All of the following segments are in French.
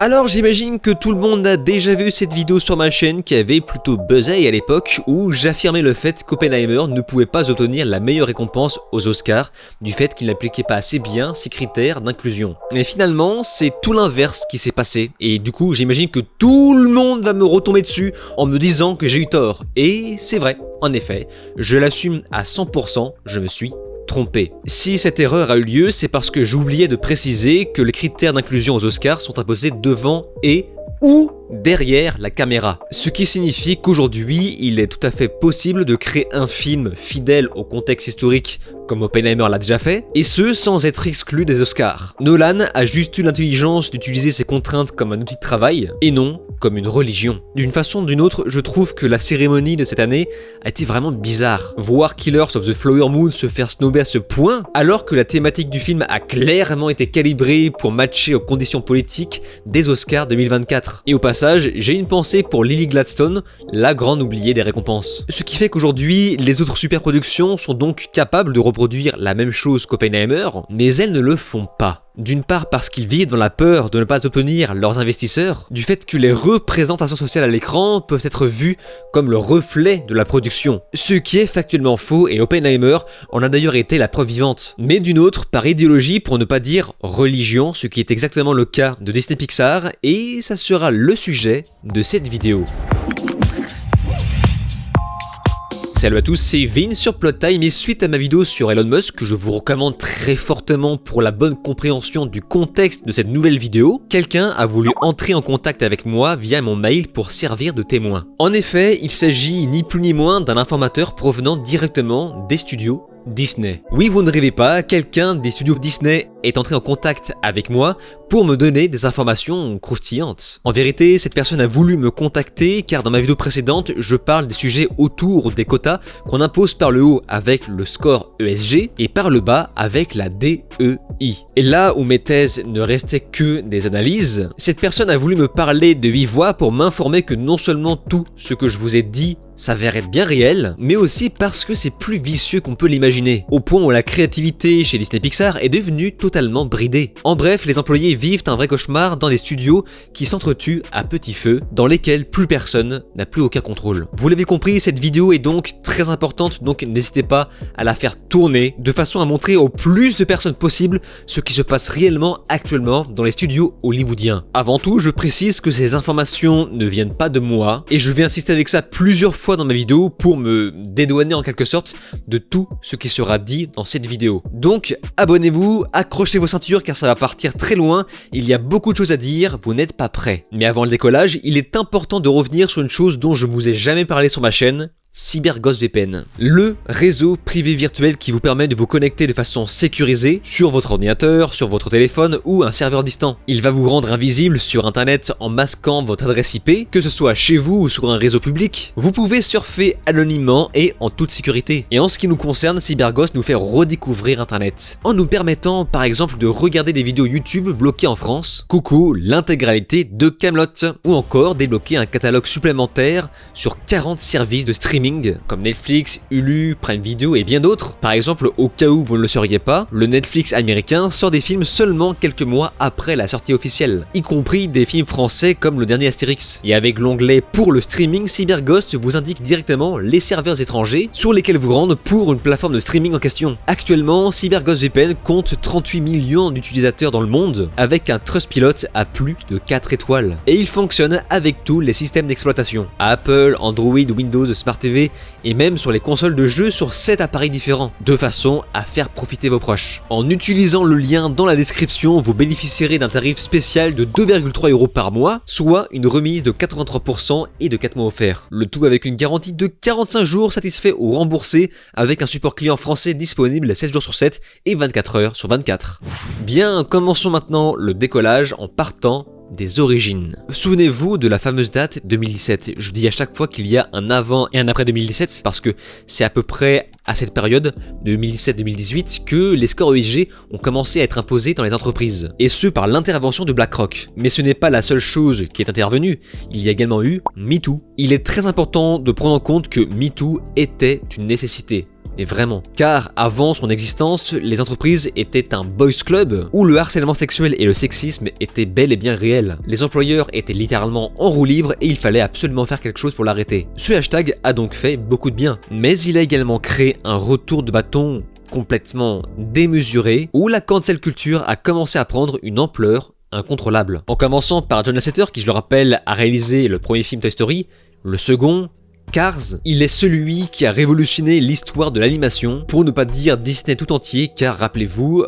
Alors j'imagine que tout le monde a déjà vu cette vidéo sur ma chaîne qui avait plutôt buzzé à l'époque où j'affirmais le fait qu'Oppenheimer ne pouvait pas obtenir la meilleure récompense aux Oscars du fait qu'il n'appliquait pas assez bien ses critères d'inclusion. Et finalement c'est tout l'inverse qui s'est passé et du coup j'imagine que tout le monde va me retomber dessus en me disant que j'ai eu tort. Et c'est vrai, en effet, je l'assume à 100%, je me suis trompé. Si cette erreur a eu lieu, c'est parce que j'oubliais de préciser que les critères d'inclusion aux Oscars sont imposés devant et ou derrière la caméra. Ce qui signifie qu'aujourd'hui, il est tout à fait possible de créer un film fidèle au contexte historique comme Oppenheimer l'a déjà fait, et ce sans être exclu des Oscars. Nolan a juste eu l'intelligence d'utiliser ses contraintes comme un outil de travail, et non comme une religion. D'une façon ou d'une autre, je trouve que la cérémonie de cette année a été vraiment bizarre. Voir Killers of the Flower Moon se faire snober à ce point, alors que la thématique du film a clairement été calibrée pour matcher aux conditions politiques des Oscars 2024. Et au passage, j'ai une pensée pour Lily Gladstone, la grande oubliée des récompenses. Ce qui fait qu'aujourd'hui, les autres superproductions sont donc capables de reproduire la même chose qu'Oppenheimer, mais elles ne le font pas. D'une part parce qu'ils vivent dans la peur de ne pas obtenir leurs investisseurs, du fait que les représentations sociales à l'écran peuvent être vues comme le reflet de la production. Ce qui est factuellement faux et Oppenheimer en a d'ailleurs été la preuve vivante. Mais d'une autre, par idéologie pour ne pas dire religion, ce qui est exactement le cas de Disney Pixar, et ça sera le sujet de cette vidéo. Salut à tous, c'est Vin sur Plottime et suite à ma vidéo sur Elon Musk que je vous recommande très fortement pour la bonne compréhension du contexte de cette nouvelle vidéo, quelqu'un a voulu entrer en contact avec moi via mon mail pour servir de témoin. En effet, il s'agit ni plus ni moins d'un informateur provenant directement des studios Disney. Oui, vous ne rêvez pas, quelqu'un des studios Disney est entré en contact avec moi pour me donner des informations croustillantes. En vérité, cette personne a voulu me contacter car dans ma vidéo précédente, je parle des sujets autour des quotas qu'on impose par le haut avec le score ESG et par le bas avec la DEI. Et là où mes thèses ne restaient que des analyses, cette personne a voulu me parler de vive voix pour m'informer que non seulement tout ce que je vous ai dit s'avère être bien réel, mais aussi parce que c'est plus vicieux qu'on peut l'imaginer, au point où la créativité chez Disney Pixar est devenue totalement bridée. En bref, les employés vivent un vrai cauchemar dans des studios qui s'entretuent à petit feu, dans lesquels plus personne n'a plus aucun contrôle. Vous l'avez compris, cette vidéo est donc très importante, donc n'hésitez pas à la faire tourner, de façon à montrer au plus de personnes possible ce qui se passe réellement actuellement dans les studios hollywoodiens. Avant tout, je précise que ces informations ne viennent pas de moi, et je vais insister avec ça plusieurs fois dans ma vidéo pour me dédouaner en quelque sorte de tout ce qui sera dit dans cette vidéo. Donc abonnez-vous, accrochez vos ceintures car ça va partir très loin, il y a beaucoup de choses à dire, vous n'êtes pas prêts. Mais avant le décollage, il est important de revenir sur une chose dont je ne vous ai jamais parlé sur ma chaîne, CyberGhost VPN, le réseau privé virtuel qui vous permet de vous connecter de façon sécurisée sur votre ordinateur, sur votre téléphone ou un serveur distant. Il va vous rendre invisible sur internet en masquant votre adresse IP, que ce soit chez vous ou sur un réseau public. Vous pouvez surfer anonymement et en toute sécurité. Et en ce qui nous concerne, CyberGhost nous fait redécouvrir internet, en nous permettant par exemple de regarder des vidéos YouTube bloquées en France, coucou l'intégralité de Kaamelott, ou encore débloquer un catalogue supplémentaire sur 40 services de streaming comme Netflix, Hulu, Prime Video et bien d'autres. Par exemple, au cas où vous ne le sauriez pas, le Netflix américain sort des films seulement quelques mois après la sortie officielle, y compris des films français comme le dernier Astérix. Et avec l'onglet pour le streaming, CyberGhost vous indique directement les serveurs étrangers sur lesquels vous rendre pour une plateforme de streaming en question. Actuellement, CyberGhost VPN compte 38 millions d'utilisateurs dans le monde, avec un Trustpilot à plus de 4 étoiles. Et il fonctionne avec tous les systèmes d'exploitation, Apple, Android, Windows, Smart TV, et même sur les consoles de jeux sur 7 appareils différents, de façon à faire profiter vos proches. En utilisant le lien dans la description, vous bénéficierez d'un tarif spécial de 2,3 € par mois, soit une remise de 83% et de 4 mois offerts. Le tout avec une garantie de 45 jours satisfait ou remboursé, avec un support client français disponible 7 jours sur 7 et 24 heures sur 24. Bien, commençons maintenant le décollage en partant des origines. Souvenez-vous de la fameuse date 2017. Je dis à chaque fois qu'il y a un avant et un après 2017 parce que c'est à peu près à cette période, 2017-2018, que les scores ESG ont commencé à être imposés dans les entreprises. Et ce par l'intervention de BlackRock. Mais ce n'est pas la seule chose qui est intervenue, il y a également eu MeToo. Il est très important de prendre en compte que MeToo était une nécessité. Et vraiment. Car avant son existence, les entreprises étaient un boys club où le harcèlement sexuel et le sexisme étaient bel et bien réels. Les employeurs étaient littéralement en roue libre et il fallait absolument faire quelque chose pour l'arrêter. Ce hashtag a donc fait beaucoup de bien. Mais il a également créé un retour de bâton complètement démesuré où la cancel culture a commencé à prendre une ampleur incontrôlable. En commençant par John Lasseter qui, je le rappelle, a réalisé le premier film Toy Story, le second, Cars, il est celui qui a révolutionné l'histoire de l'animation, pour ne pas dire Disney tout entier, car rappelez-vous,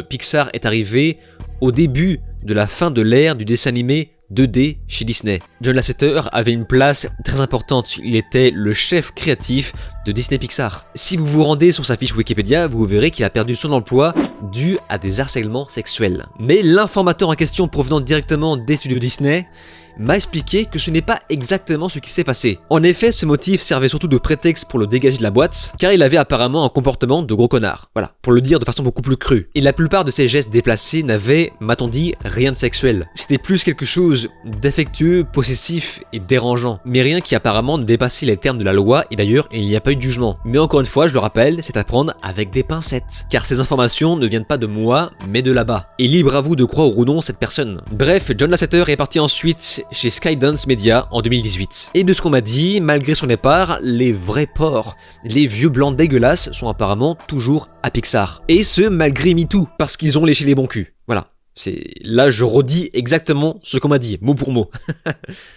Pixar est arrivé au début de la fin de l'ère du dessin animé 2D chez Disney. John Lasseter avait une place très importante, il était le chef créatif de Disney Pixar. Si vous vous rendez sur sa fiche Wikipédia, vous verrez qu'il a perdu son emploi dû à des harcèlements sexuels. Mais l'informateur en question provenant directement des studios Disney m'a expliqué que ce n'est pas exactement ce qui s'est passé. En effet, ce motif servait surtout de prétexte pour le dégager de la boîte, car il avait apparemment un comportement de gros connard. Voilà, pour le dire de façon beaucoup plus crue. Et la plupart de ses gestes déplacés n'avaient, m'a-t-on dit, rien de sexuel. C'était plus quelque chose d'affectueux, possessif et dérangeant, mais rien qui apparemment ne dépassait les termes de la loi, et d'ailleurs, il n'y a pas eu de jugement. Mais encore une fois, je le rappelle, c'est à prendre avec des pincettes, car ces informations ne viennent pas de moi, mais de là-bas. Et libre à vous de croire ou non cette personne. Bref, John Lasseter est parti ensuite chez Skydance Media en 2018. Et de ce qu'on m'a dit, malgré son départ, les vrais porcs, les vieux blancs dégueulasses sont apparemment toujours à Pixar. Et ce, malgré MeToo, parce qu'ils ont léché les bons culs. Voilà. Là, je redis exactement ce qu'on m'a dit, mot pour mot.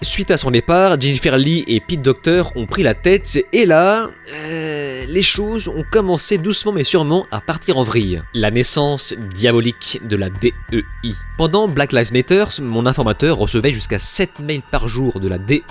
Suite à son départ, Jennifer Lee et Pete Docter ont pris la tête, et là, les choses ont commencé doucement mais sûrement à partir en vrille. La naissance diabolique de la DEI. Pendant Black Lives Matter, mon informateur recevait jusqu'à 7 mails par jour de la DEI,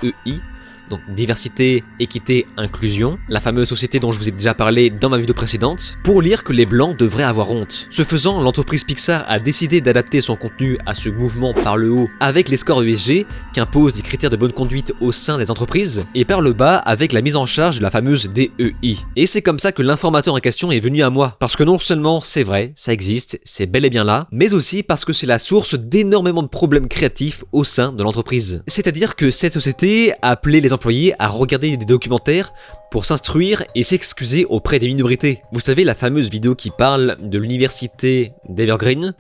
donc diversité, équité, inclusion, la fameuse société dont je vous ai déjà parlé dans ma vidéo précédente, pour lire que les blancs devraient avoir honte. Ce faisant, l'entreprise Pixar a décidé d'adapter son contenu à ce mouvement par le haut avec les scores ESG, qui imposent des critères de bonne conduite au sein des entreprises, et par le bas avec la mise en charge de la fameuse DEI. Et c'est comme ça que l'informateur en question est venu à moi, parce que non seulement c'est vrai, ça existe, c'est bel et bien là, mais aussi parce que c'est la source d'énormément de problèmes créatifs au sein de l'entreprise. C'est-à-dire que cette société a appelé les employés à regarder des documentaires pour s'instruire et s'excuser auprès des minorités. Vous savez, la fameuse vidéo qui parle de l'université d'Evergreen ?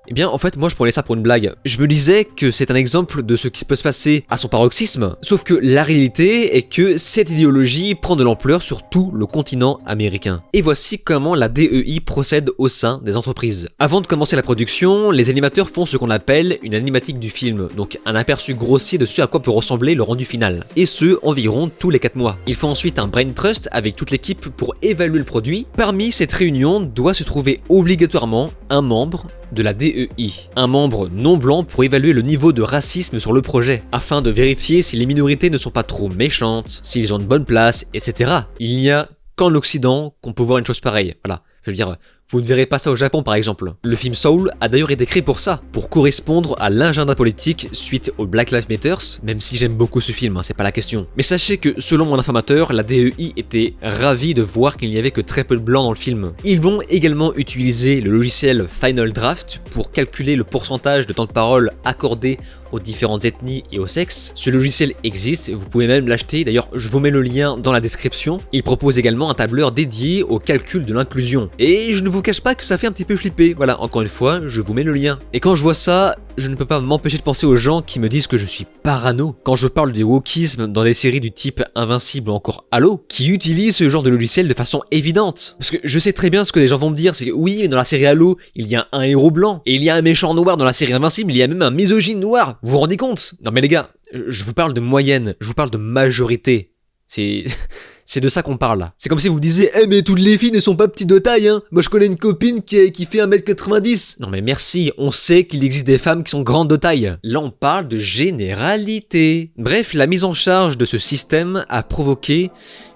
Eh bien, en fait, moi je prenais ça pour une blague. Je me disais que c'est un exemple de ce qui peut se passer à son paroxysme, sauf que la réalité est que cette idéologie prend de l'ampleur sur tout le continent américain. Et voici comment la DEI procède au sein des entreprises. Avant de commencer la production, les animateurs font ce qu'on appelle une animatique du film, donc un aperçu grossier de ce à quoi peut ressembler le rendu final. Et ce, environ tous les 4 mois. Ils font ensuite un brain trust avec toute l'équipe pour évaluer le produit. Parmi cette réunion doit se trouver obligatoirement un membre de la DEI, un membre non blanc pour évaluer le niveau de racisme sur le projet, afin de vérifier si les minorités ne sont pas trop méchantes, s'ils ont une bonne place, etc. Il n'y a qu'en Occident qu'on peut voir une chose pareille, voilà. Je veux dire, vous ne verrez pas ça au Japon par exemple. Le film Soul a d'ailleurs été créé pour ça, pour correspondre à l'agenda politique suite au Black Lives Matter, même si j'aime beaucoup ce film, c'est pas la question. Mais sachez que selon mon informateur, la DEI était ravie de voir qu'il n'y avait que très peu de blancs dans le film. Ils vont également utiliser le logiciel Final Draft pour calculer le pourcentage de temps de parole accordé aux différentes ethnies et aux sexes. Ce logiciel existe, vous pouvez même l'acheter, d'ailleurs je vous mets le lien dans la description. Il propose également un tableur dédié au calcul de l'inclusion. Et je ne vous cache pas que ça fait un petit peu flipper, voilà, encore une fois, je vous mets le lien. Et quand je vois ça, je ne peux pas m'empêcher de penser aux gens qui me disent que je suis parano quand je parle du wokisme dans des séries du type Invincible ou encore Halo, qui utilisent ce genre de logiciel de façon évidente. Parce que je sais très bien ce que les gens vont me dire, c'est que oui, mais dans la série Halo, il y a un héros blanc, et il y a un méchant noir dans la série Invincible, il y a même un misogyne noir. Vous vous rendez compte? Non mais les gars, je vous parle de moyenne, je vous parle de majorité. C'est de ça qu'on parle là. C'est comme si vous me disiez « Eh mais toutes les filles ne sont pas petites de taille hein. Moi je connais une copine qui fait 1m90. » Non mais merci, on sait qu'il existe des femmes qui sont grandes de taille. Là on parle de généralité. Bref, la mise en charge de ce système a provoqué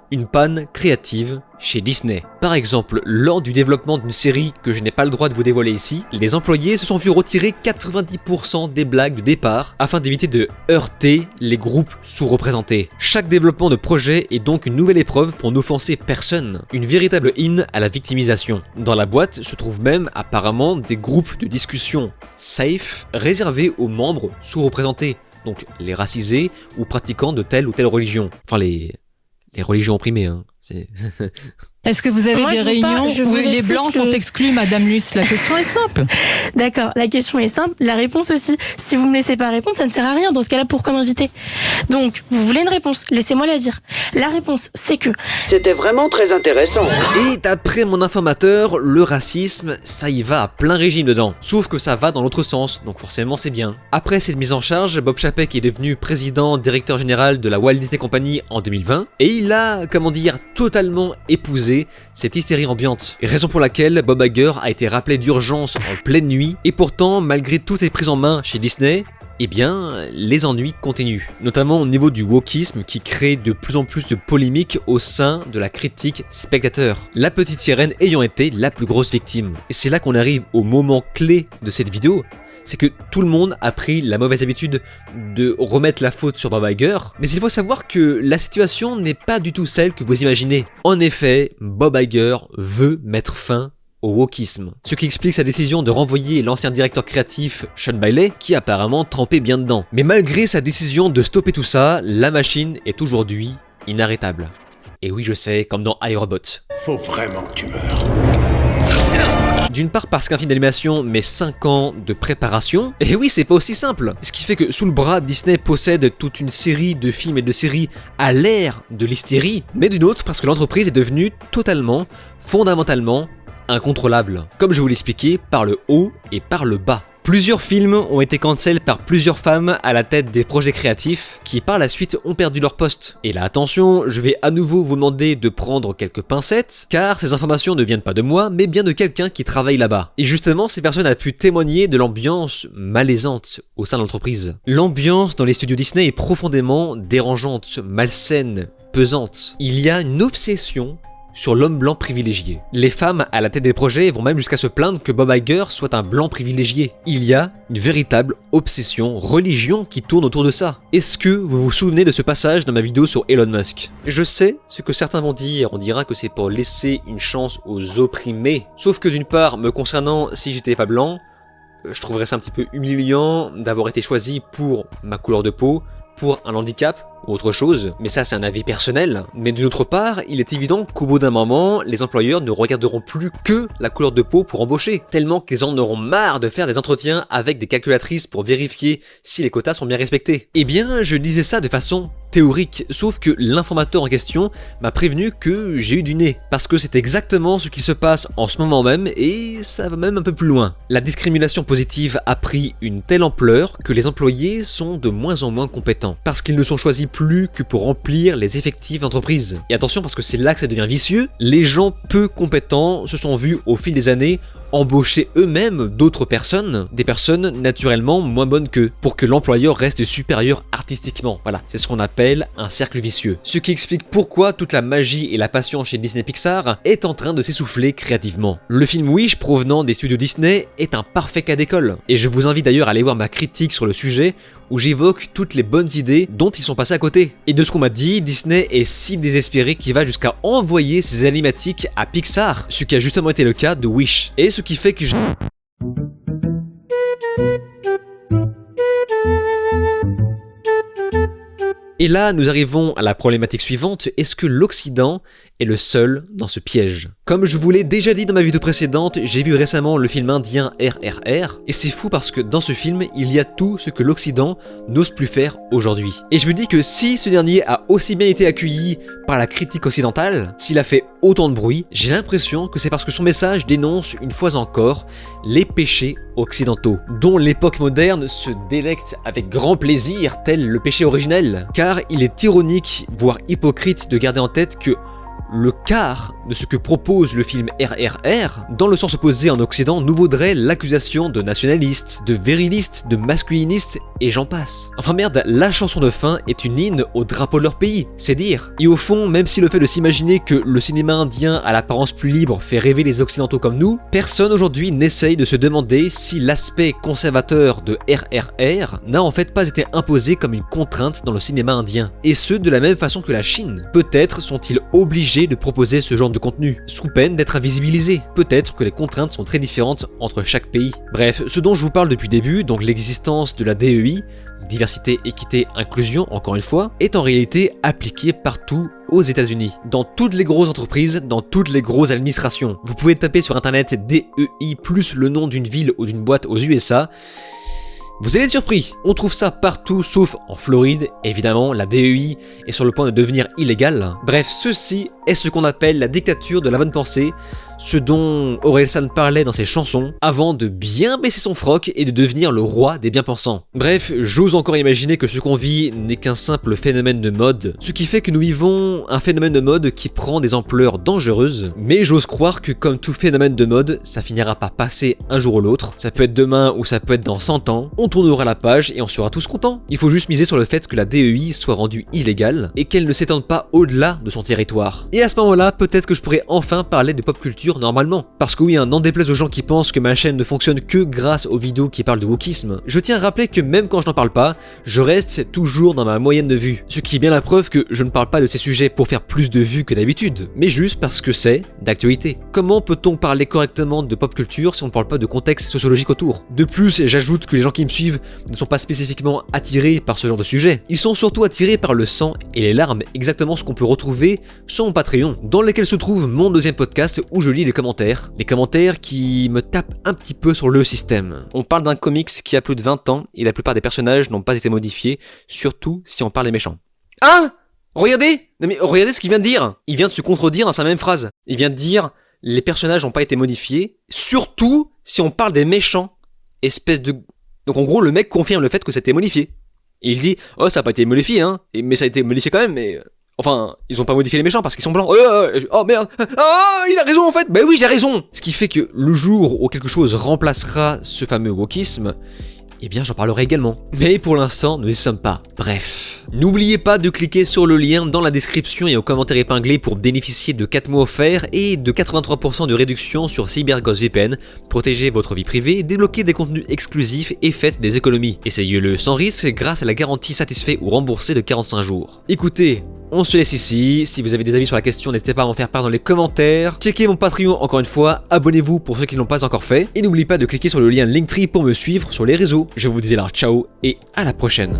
une panne créative chez Disney. Par exemple, lors du développement d'une série que je n'ai pas le droit de vous dévoiler ici, les employés se sont vus retirer 90% des blagues de départ afin d'éviter de heurter les groupes sous-représentés. Chaque développement de projet est donc une nouvelle épreuve pour n'offenser personne, une véritable hymne à la victimisation. Dans la boîte se trouvent même apparemment des groupes de discussion safe réservés aux membres sous-représentés, donc les racisés ou pratiquants de telle ou telle religion. Enfin les religions opprimées, hein. Est-ce que vous avez Moi, des je vous réunions parle- je où vous les explique blancs que- sont exclus, Madame Luce? La question est simple. D'accord, la question est simple, la réponse aussi. Si vous me laissez pas répondre, ça ne sert à rien. Dans ce cas-là, pourquoi m'inviter? Donc, vous voulez une réponse? Laissez-moi la dire. La réponse, c'est que C'était vraiment très intéressant. Et d'après mon informateur, le racisme, ça y va à plein régime dedans. Sauf que ça va dans l'autre sens, donc forcément c'est bien. Après cette mise en charge, Bob Chapek est devenu président, directeur général de la Walt Disney Company en 2020, et il a, comment dire, totalement épousé cette hystérie ambiante. Raison pour laquelle Bob Iger a été rappelé d'urgence en pleine nuit, et pourtant, malgré toutes ses prises en main chez Disney, eh bien, les ennuis continuent, notamment au niveau du wokisme qui crée de plus en plus de polémiques au sein de la critique spectateur. La petite sirène ayant été la plus grosse victime. Et c'est là qu'on arrive au moment clé de cette vidéo, c'est que tout le monde a pris la mauvaise habitude de remettre la faute sur Bob Iger, mais il faut savoir que la situation n'est pas du tout celle que vous imaginez. En effet, Bob Iger veut mettre fin au wokisme. Ce qui explique sa décision de renvoyer l'ancien directeur créatif Sean Bailey, qui apparemment trempait bien dedans. Mais malgré sa décision de stopper tout ça, la machine est aujourd'hui inarrêtable. Et oui, je sais, comme dans iRobot. Faut vraiment que tu meurs. D'une part parce qu'un film d'animation met 5 ans de préparation, et oui c'est pas aussi simple. Ce qui fait que sous le bras, Disney possède toute une série de films et de séries à l'ère de l'hystérie, mais d'une autre parce que l'entreprise est devenue totalement, fondamentalement, incontrôlable. Comme je vous l'expliquais, par le haut et par le bas. Plusieurs films ont été cancel par plusieurs femmes à la tête des projets créatifs qui par la suite ont perdu leur poste. Et là attention, je vais à nouveau vous demander de prendre quelques pincettes, car ces informations ne viennent pas de moi, mais bien de quelqu'un qui travaille là-bas. Et justement, ces personnes ont pu témoigner de l'ambiance malaisante au sein de l'entreprise. L'ambiance dans les studios Disney est profondément dérangeante, malsaine, pesante. Il y a une obsession sur l'homme blanc privilégié. Les femmes à la tête des projets vont même jusqu'à se plaindre que Bob Iger soit un blanc privilégié. Il y a une véritable obsession, religion qui tourne autour de ça. Est-ce que vous vous souvenez de ce passage dans ma vidéo sur Elon Musk? Je sais ce que certains vont dire, on dira que c'est pour laisser une chance aux opprimés. Sauf que d'une part, me concernant, si j'étais pas blanc, je trouverais ça un petit peu humiliant d'avoir été choisi pour ma couleur de peau, pour un handicap ou autre chose, mais ça c'est un avis personnel. Mais d'une autre part, il est évident qu'au bout d'un moment, les employeurs ne regarderont plus que la couleur de peau pour embaucher, tellement qu'ils en auront marre de faire des entretiens avec des calculatrices pour vérifier si les quotas sont bien respectés. Eh bien, je disais ça de façon théorique, sauf que l'informateur en question m'a prévenu que j'ai eu du nez, parce que c'est exactement ce qui se passe en ce moment même, et ça va même un peu plus loin. La discrimination positive a pris une telle ampleur que les employés sont de moins en moins compétents, parce qu'ils ne sont choisis plus que pour remplir les effectifs d'entreprise. Et attention, parce que c'est là que ça devient vicieux, les gens peu compétents se sont vus au fil des années embaucher eux-mêmes d'autres personnes, des personnes naturellement moins bonnes qu'eux, pour que l'employeur reste supérieur artistiquement. Voilà, c'est ce qu'on appelle un cercle vicieux. Ce qui explique pourquoi toute la magie et la passion chez Disney Pixar est en train de s'essouffler créativement. Le film Wish provenant des studios Disney est un parfait cas d'école, et je vous invite d'ailleurs à aller voir ma critique sur le sujet où j'évoque toutes les bonnes idées dont ils sont passés à côté. Et de ce qu'on m'a dit, Disney est si désespéré qu'il va jusqu'à envoyer ses animatiques à Pixar, ce qui a justement été le cas de Wish. Et ce qui fait que Et là, nous arrivons à la problématique suivante, est-ce que l'Occident est le seul dans ce piège? Comme je vous l'ai déjà dit dans ma vidéo précédente, j'ai vu récemment le film indien RRR, et c'est fou parce que dans ce film, il y a tout ce que l'Occident n'ose plus faire aujourd'hui. Et je me dis que si ce dernier a aussi bien été accueilli par la critique occidentale, s'il a fait autant de bruit, j'ai l'impression que c'est parce que son message dénonce une fois encore les péchés occidentaux, dont l'époque moderne se délecte avec grand plaisir, tel le péché originel. Car il est ironique, voire hypocrite de garder en tête que le quart de ce que propose le film RRR, dans le sens opposé en Occident, nous vaudrait l'accusation de nationaliste, de viriliste, de masculiniste, et j'en passe. Enfin merde, la chanson de fin est une hymne au drapeau de leur pays, c'est dire. Et au fond, même si le fait de s'imaginer que le cinéma indien à l'apparence plus libre fait rêver les occidentaux comme nous, personne aujourd'hui n'essaye de se demander si l'aspect conservateur de RRR n'a en fait pas été imposé comme une contrainte dans le cinéma indien. Et ce, de la même façon que la Chine. Peut-être sont-ils obligés de proposer ce genre de contenu, sous peine d'être invisibilisés. Peut-être que les contraintes sont très différentes entre chaque pays. Bref, ce dont je vous parle depuis le début, donc l'existence de la DEI, diversité, équité, inclusion, encore une fois, est en réalité appliquée partout aux États-Unis, dans toutes les grosses entreprises, dans toutes les grosses administrations. Vous pouvez taper sur internet DEI plus le nom d'une ville ou d'une boîte aux USA. Vous allez être surpris, on trouve ça partout sauf en Floride. Évidemment, la DEI est sur le point de devenir illégale. Bref, ceci est ce qu'on appelle la dictature de la bonne pensée, ce dont Orelsan parlait dans ses chansons, avant de bien baisser son froc et de devenir le roi des bien-pensants. Bref, j'ose encore imaginer que ce qu'on vit n'est qu'un simple phénomène de mode, ce qui fait que nous vivons un phénomène de mode qui prend des ampleurs dangereuses, mais j'ose croire que comme tout phénomène de mode, ça finira par passer un jour ou l'autre, ça peut être demain ou ça peut être dans 100 ans, on tournera la page et on sera tous contents. Il faut juste miser sur le fait que la DEI soit rendue illégale et qu'elle ne s'étende pas au-delà de son territoire. Et à ce moment-là, peut-être que je pourrais enfin parler de pop culture normalement. Parce que oui, n'en déplaise aux gens qui pensent que ma chaîne ne fonctionne que grâce aux vidéos qui parlent de wokisme, je tiens à rappeler que même quand je n'en parle pas, je reste toujours dans ma moyenne de vues. Ce qui est bien la preuve que je ne parle pas de ces sujets pour faire plus de vues que d'habitude, mais juste parce que c'est d'actualité. Comment peut-on parler correctement de pop culture si on ne parle pas de contexte sociologique autour? De plus, j'ajoute que les gens qui me suivent ne sont pas spécifiquement attirés par ce genre de sujet. Ils sont surtout attirés par le sang et les larmes, exactement ce qu'on peut retrouver sur mon Patreon, dans lequel se trouve mon deuxième podcast où je lis les commentaires qui me tapent un petit peu sur le système. On parle d'un comics qui a plus de 20 ans et la plupart des personnages n'ont pas été modifiés, surtout si on parle des méchants. Ah! Regardez! Non mais regardez ce qu'il vient de dire! Il vient de se contredire dans sa même phrase. Il vient de dire les personnages n'ont pas été modifiés, surtout si on parle des méchants. Espèce de... Donc en gros, le mec confirme le fait que ça a été modifié. Et il dit « Oh, ça n'a pas été modifié, hein, mais ça a été modifié quand même, mais... » Enfin, ils ont pas modifié les méchants parce qu'ils sont blancs. Oh merde! Ah, il a raison en fait! Bah oui, j'ai raison! Ce qui fait que le jour où quelque chose remplacera ce fameux wokisme, eh bien j'en parlerai également. Mais pour l'instant, nous n'y sommes pas. Bref. N'oubliez pas de cliquer sur le lien dans la description et au commentaire épinglé pour bénéficier de 4 mois offerts et de 83% de réduction sur CyberGhost VPN. Protégez votre vie privée, débloquez des contenus exclusifs et faites des économies. Essayez-le sans risque grâce à la garantie satisfait ou remboursée de 45 jours. Écoutez, on se laisse ici. Si vous avez des avis sur la question, n'hésitez pas à m'en faire part dans les commentaires. Checkez mon Patreon encore une fois, abonnez-vous pour ceux qui ne l'ont pas encore fait. Et n'oubliez pas de cliquer sur le lien Linktree pour me suivre sur les réseaux. Je vous dis alors ciao et à la prochaine.